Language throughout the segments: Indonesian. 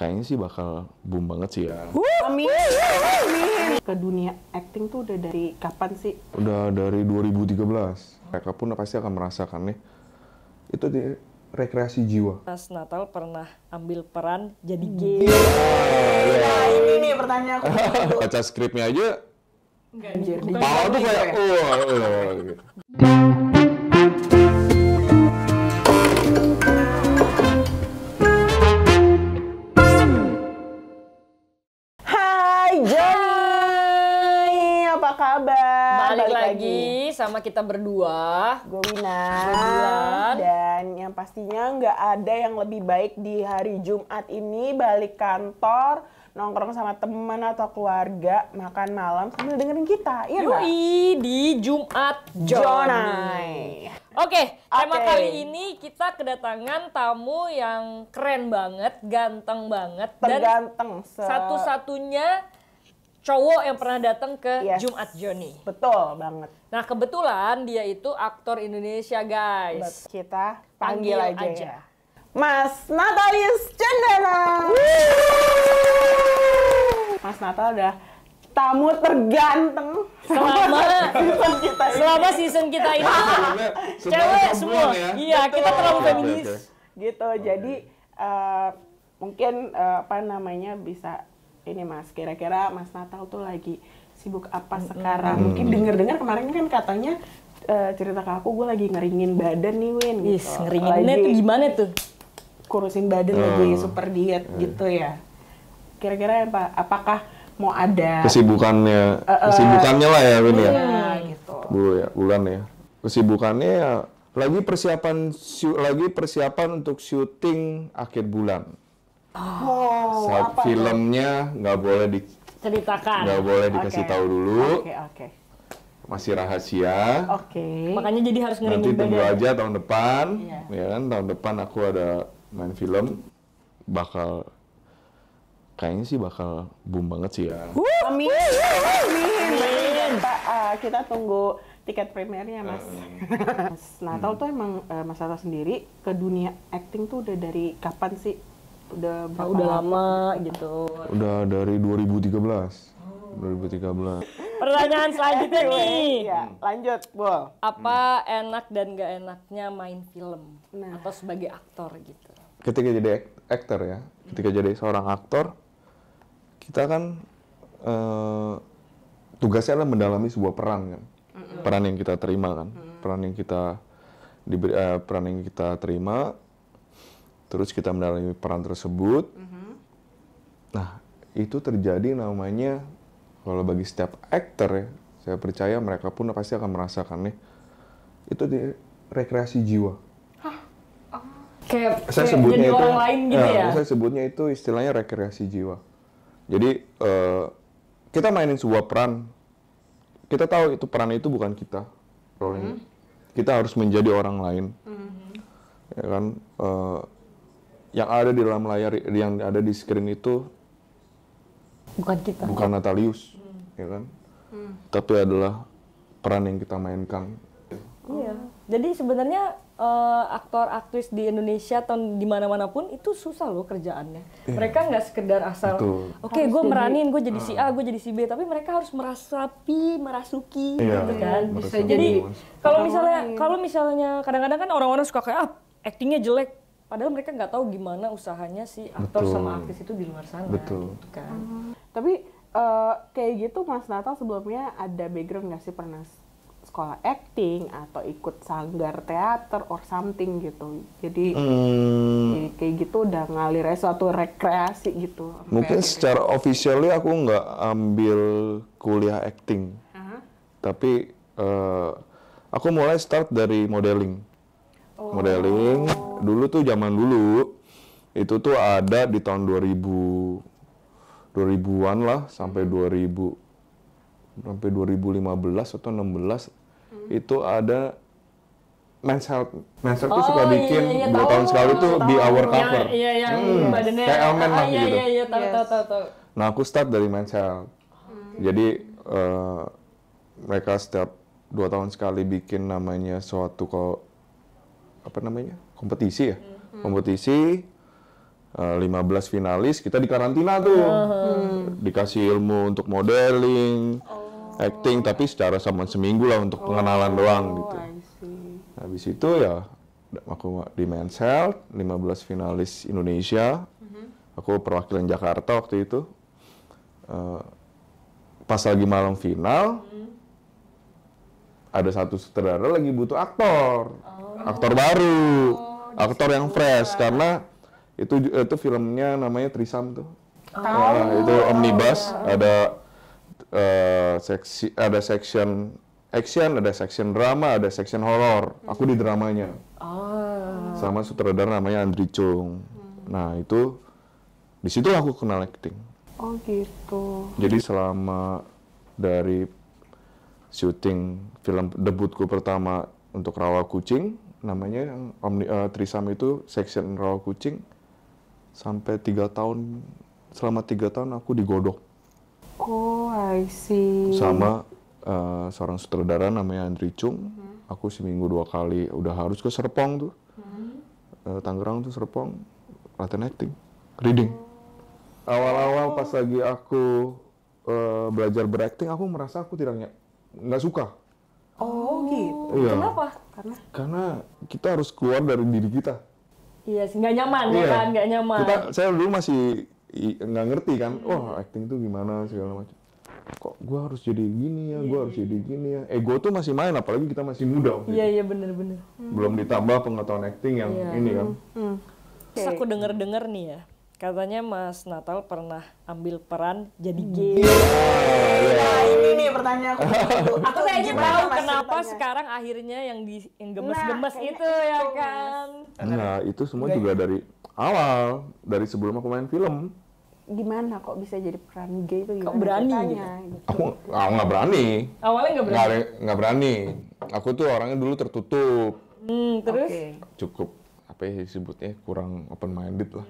Kayaknya sih bakal boom banget sih ya. Amin. Amin. Ke dunia acting tuh udah dari kapan sih? Udah dari 2013. Mereka pun pasti akan merasakan nih. Itu di rekreasi jiwa. Mas Natal pernah ambil peran jadi gay. Nah, ini nih pertanyaan aku. Baca skripnya aja, Anjir, kepala tuh kayak, gitu. Hai Johnny, apa kabar? Balik lagi sama kita berdua. Gue Wina. Bulan. Dan yang pastinya nggak ada yang lebih baik di hari Jumat ini balik kantor, nongkrong sama teman atau keluarga, makan malam sambil dengerin kita, iya nggak? Yoi, di Jumat Johnny. Oke, tema kali ini kita kedatangan tamu yang keren banget, ganteng banget, Terganteng. dan satu-satunya cowok yang pernah datang ke Jumat Johnny. Betul banget. Nah, kebetulan dia itu aktor Indonesia, guys. Kita panggil aja aja. ya. Mas Natalius Cendana. Mas Natal udah tamu terganteng selama season kita ini cewek semua. Ya? Iya, Betul. kita terlalu feminis. Gitu. Jadi mungkin apa namanya bisa ini Mas, kira-kira Mas Natal tuh lagi sibuk apa sekarang? Mungkin dengar-dengar kemarin kan katanya cerita ke aku, gue lagi ngeringin badan nih Win. Yes, Gitu. ngeringinnya tuh gimana tuh? Kurusin badan lagi super diet gitu ya. Kira-kira apakah mau ada Kesibukannya lah ya Win ya. gitu. Bulan ya. Kesibukannya ya lagi persiapan untuk syuting akhir bulan. Saat apa filmnya nggak boleh Ceritakan. dikasih tahu dulu. Oke. Masih rahasia. Oke. Makanya jadi harus Nanti ngeringin tunggu badan. aja tahun depan, Iya. ya kan? Tahun depan aku ada main film, kayaknya sih bakal boom banget sih ya. Amin. Amin. Kita tunggu tiket premiernya Mas. Mas Natal tuh emang Mas Natal sendiri ke dunia acting tuh udah dari kapan sih? Udah berapa Udah lama gitu. Udah dari 2013. 2013. Pertanyaan selanjutnya nih. Iya, lanjut, Bol. Apa enak dan gak enaknya main film? Nah. Atau sebagai aktor gitu? Ketika jadi aktor ya, ketika jadi seorang aktor, kita kan tugasnya adalah mendalami sebuah peran kan. Peran yang kita terima kan. Peran yang kita terima, terus kita mendalami peran tersebut. Nah, itu terjadi namanya, kalau bagi setiap aktor ya, saya percaya mereka pun pasti akan merasakan nih, itu di rekreasi jiwa. Kayak Saya jadi sebutnya itu, orang lain gitu ya? Saya sebutnya itu istilahnya rekreasi jiwa. Jadi kita mainin sebuah peran, kita tahu itu peran itu bukan kita, role-nya. Kita harus menjadi orang lain, ya kan? Yang ada di dalam layar, yang ada di screen itu Bukan kita. bukan Natalius, ya kan? Tapi adalah peran yang kita mainkan. Iya. Jadi sebenarnya aktor aktris di Indonesia atau di mana-mana pun itu susah loh kerjaannya. Mereka nggak sekedar asal, oke gue meranin, gue jadi si A, gue jadi si B, tapi mereka harus merasuki, gitu kan. Bisa Jadi kalau misalnya kadang-kadang kan orang-orang suka kayak actingnya jelek, padahal mereka nggak tahu gimana usahanya si aktor sama aktris itu di luar sana. Betul. Gitu kan. Tapi kayak gitu Mas Natal sebelumnya ada background nggak sih, pernah sekolah acting atau ikut sanggar teater or something gitu? Jadi kayak gitu udah ngalir suatu rekreasi gitu. Mungkin secara officially aku nggak ambil kuliah acting, tapi aku mulai start dari modeling. Modeling dulu tuh zaman dulu itu tuh ada di tahun 2000-an lah sampai 2015 atau 16 itu ada Men's Health. Men's Health tuh suka bikin 2 tahun sekali tuh di our cover. Iya, yang badannya kayak Elmen lah gitu. Iya, tahu. Nah, aku start dari Men's Health. Jadi mereka setiap 2 tahun sekali bikin namanya suatu kompetisi ya. Kompetisi 15 finalis, kita di karantina tuh. Dikasih ilmu untuk modeling, acting, tapi secara sama seminggu lah untuk pengenalan doang gitu. Habis itu ya aku di Men's Health, 15 finalis Indonesia. Aku perwakilan Jakarta waktu itu. Pas lagi malam final, ada satu sutradara lagi butuh aktor. Aktor baru. Aktor yang fresh karena itu filmnya namanya Trisam tuh. Itu omnibus, ada section action, ada section drama, ada section horror. Aku di dramanya. Sama sutradara namanya Andri Chung. Nah, itu di situ aku kenal acting. Oh gitu. Jadi selama dari syuting film debutku pertama untuk Rawa Kucing, namanya yang Trisam itu section Rawa Kucing, sampai 3 tahun, selama 3 tahun aku digodok. Oh, I see. Sama seorang sutradara namanya Andri Chung. Aku seminggu 2 kali udah harus ke Serpong tuh. Tangerang tuh Serpong, latihan acting, reading. Awal-awal pas lagi aku belajar berakting, aku merasa aku nggak suka. Oh gitu. Iya. Kenapa? Karena kita harus keluar dari diri kita. Iya sih, nggak nyaman ya kan, nggak nyaman. Saya dulu masih nggak ngerti kan, wah acting tuh gimana segala macam. Kok gue harus jadi gini ya, gue harus jadi gini ya. Ego tuh masih main, apalagi kita masih muda. Iya bener-bener. Belum ditambah pengetahuan acting yang ini kan. Terus aku denger-denger nih ya, katanya Mas Natal pernah ambil peran jadi gay. Nah, ini nih pertanyaanku. Aku kayaknya tahu kenapa sekarang akhirnya yang gemes-gemes Nah, itu ya kan. Nah itu semua juga dari awal, dari sebelum aku main film. Gimana kok bisa jadi peran gay itu? Kok berani gitu? Aku nggak berani. Awalnya nggak berani. Nggak berani. Aku tuh orangnya dulu tertutup. Terus? Cukup apa ya disebutnya kurang open minded lah.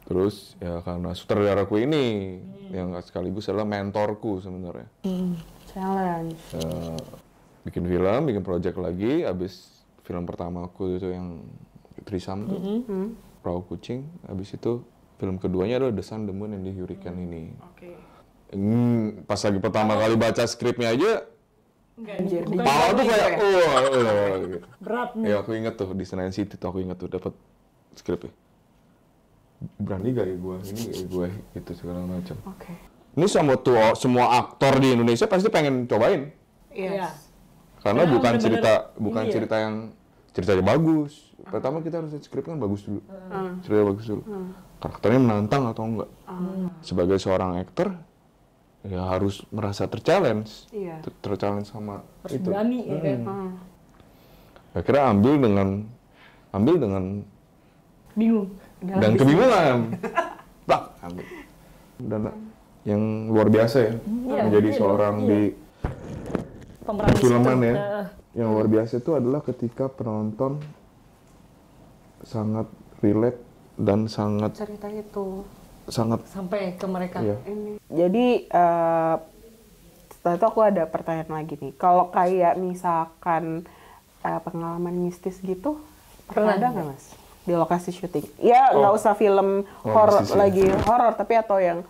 Terus ya karena sutradaraku ini yang sekaligus adalah mentorku sebenarnya. Challenge. Bikin film, bikin project lagi. Abis film pertama aku itu yang Trisam tuh, Rawa Kucing. Abis itu film keduanya adalah The Sun, The Moon, and the Hurricane ini. Pas lagi pertama kali baca skripnya aja, kepala tuh kayak, gitu. Berat nih. Ya aku inget tuh di Senayan City tuh aku inget tuh dapat skripnya. Berani gak ya gue ini ya gue itu segala macam. Ini semua aktor di Indonesia pasti pengen cobain. Iya. Karena bukan cerita yang ceritanya bagus. Pertama kita harus lihat skripnya kan bagus dulu. Ceritanya bagus dulu. Karakternya menantang atau enggak. Sebagai seorang aktor ya harus merasa terchallenge. Terchallenge sama harus itu. Berani ya kan. Akhirnya ambil dengan Bingung. dan kebingungan. Ambil. Dan yang luar biasa ya, menjadi seorang di filman ya. Yang luar biasa itu adalah ketika penonton sangat relate dan sangat Cerita itu sangat sampai ke mereka. Iya. Jadi setelah itu aku ada pertanyaan lagi nih. Kalau kayak misalkan pengalaman mistis gitu, pernah ada nggak Mas di lokasi syuting? Ya nggak usah film horor lagi horor, tapi atau yang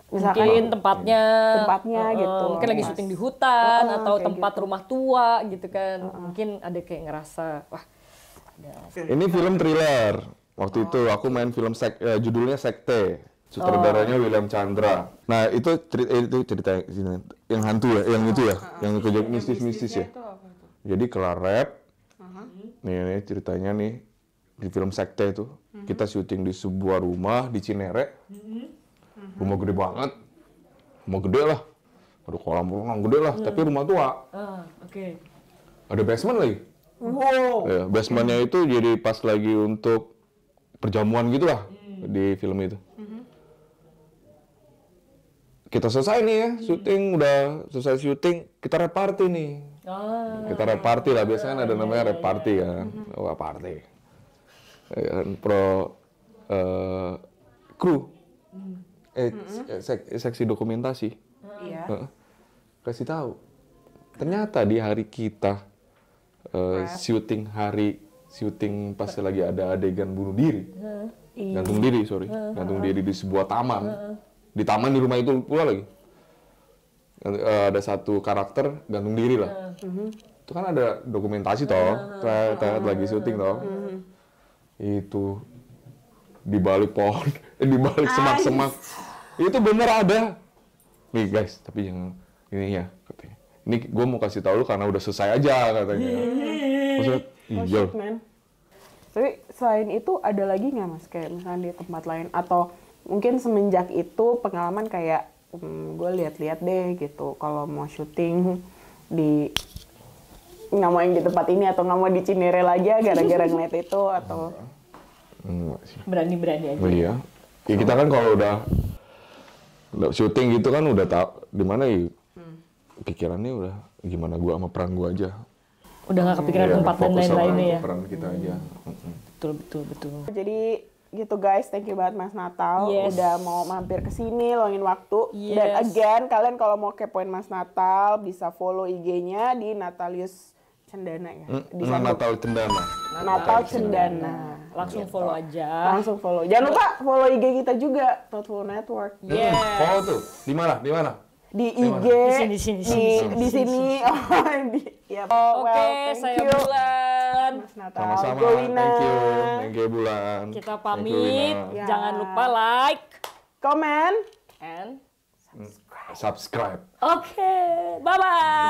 misalkan mungkin tempatnya gitu. Mungkin lagi syuting di hutan atau tempat gitu. rumah tua gitu kan. Mungkin ada kayak ngerasa wah. Ini film thriller. Waktu itu aku main film judulnya Sekte. Sutradaranya William Chandra. Nah, itu cerita yang hantu ya, yang itu ya, yang kejadian mistis-mistis ya. Jadi kelar rap. Nih ceritanya nih di film Sekte itu. Kita syuting di sebuah rumah di Cinere. Rumah gede banget. Rumah gede lah. Ada kolam renang gede lah, tapi rumah tua. Ada basement lagi. Wow. Ya, basementnya itu jadi pas lagi untuk perjamuan gitu lah di film itu. Kita selesai nih ya, syuting, udah selesai syuting, kita rap party nih. Kita rap party lah, biasanya kan ada namanya rap party kan. Wah, party. Ya, kru. Seksi dokumentasi. Iya. Kasih tahu. Ternyata di hari kita syuting pas lagi ada adegan bunuh diri. Gantung diri, sorry. Gantung diri di sebuah taman. Di taman di rumah itu pula lagi. Ada satu karakter gantung diri lah. Itu kan ada dokumentasi toh, lagi syuting toh. Itu di balik pohon, di balik semak-semak. Itu bener ada. Nih guys, tapi yang ini ya katanya. Ini gue mau kasih tahu lu karena udah selesai aja katanya. Maksudnya, iya. Tapi selain itu ada lagi nggak mas kayak misalnya di tempat lain atau mungkin semenjak itu pengalaman kayak gue lihat-lihat deh gitu kalau mau syuting di nggak mau yang di tempat ini atau nggak mau di Cinere aja gara-gara ngeliat itu atau berani-berani aja. Oh, iya. Ya kita kan kalau udah syuting gitu kan udah tahu di mana ya pikirannya udah gimana gua sama peran gua aja. Udah nggak kepikiran tempat dan lain-lainnya ya. Peran kita aja. Betul. jadi gitu guys, thank you banget Mas Natal udah mau mampir ke sini luangin waktu. Dan again kalian kalau mau kepoin Mas Natal bisa follow IG-nya di Natalius Cendana ya. Di Natal Cendana. Natal Cendana. Langsung follow aja. Langsung follow. Jangan lupa follow IG kita juga, Thoughtful Network. Follow tuh. Di mana? Di IG. Di sini. Oke, saya Bulan. Mas Natal. Sama-sama. Thank you Bulan. Kita pamit. Jangan lupa like, comment, and subscribe. Oke, bye-bye.